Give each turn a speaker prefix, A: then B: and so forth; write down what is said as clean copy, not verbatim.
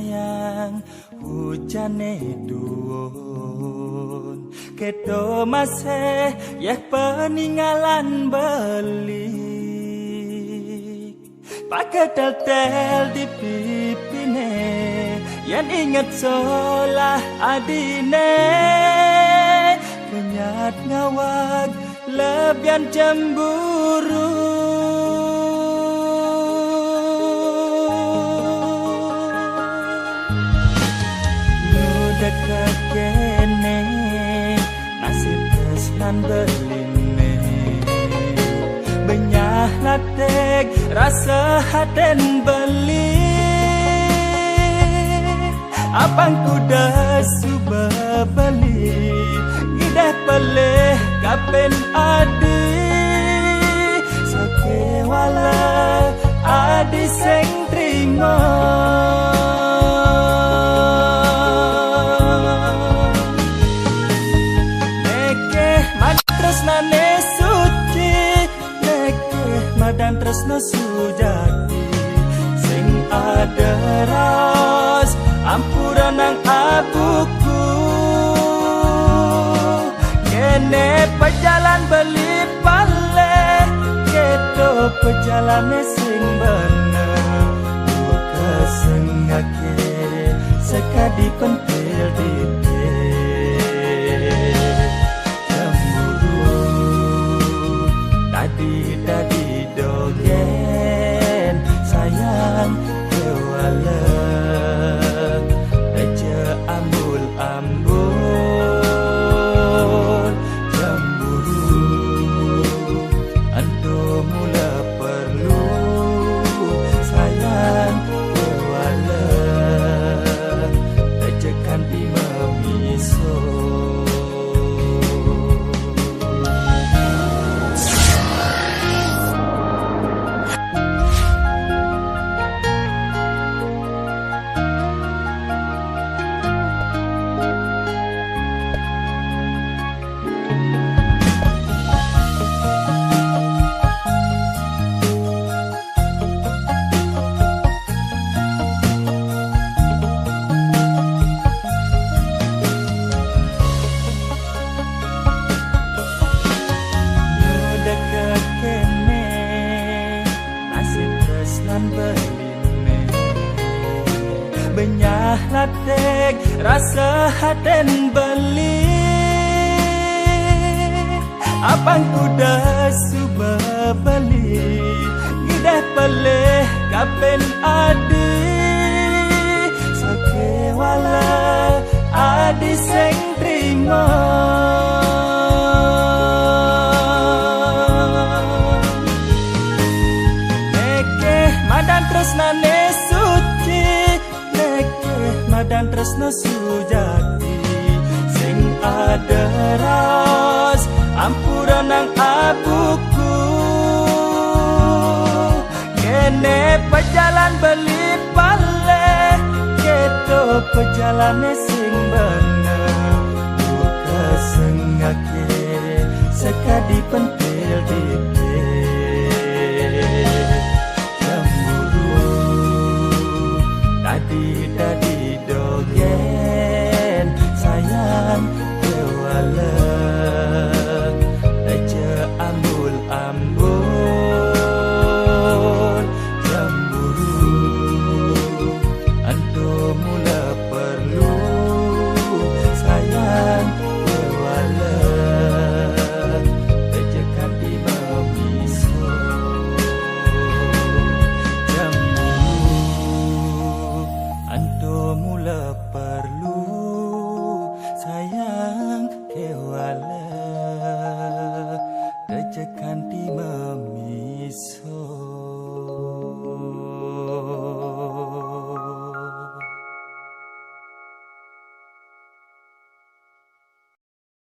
A: sayang hujane duun kedo masih ya peninggalan belik pakai tel di pipine yang ingat solah adine kenyat ngawag lebihan cemburu dekat kene nasib tresnan beline benyah latek rasa haden beli abang kuda suba beli gidah peleh kapen adi sakewala adi seng trimo tresnane suci nekeh madan tresno sujati sing aderas ampuran nang abuku kene pejalan beli pale kedo pejalane sing bener buka sengake sekadi pentil di Dadi dogen sayang kewala aja ambul cemburu ando mula perlu sayang kewala aja kanti memiso benyah latek rasa haden beli abang kuda suba beli gidah peleh kapen adi sakewala adi seng trimo nekeh madan tresnane suci madan tresno sujati sing aderas ampuran nang abuku kene pejalan beli pale kedo pejalane sing bener buka sengake sekadi pentil dikit cemburu dadi dogen sayang kewala aja ambul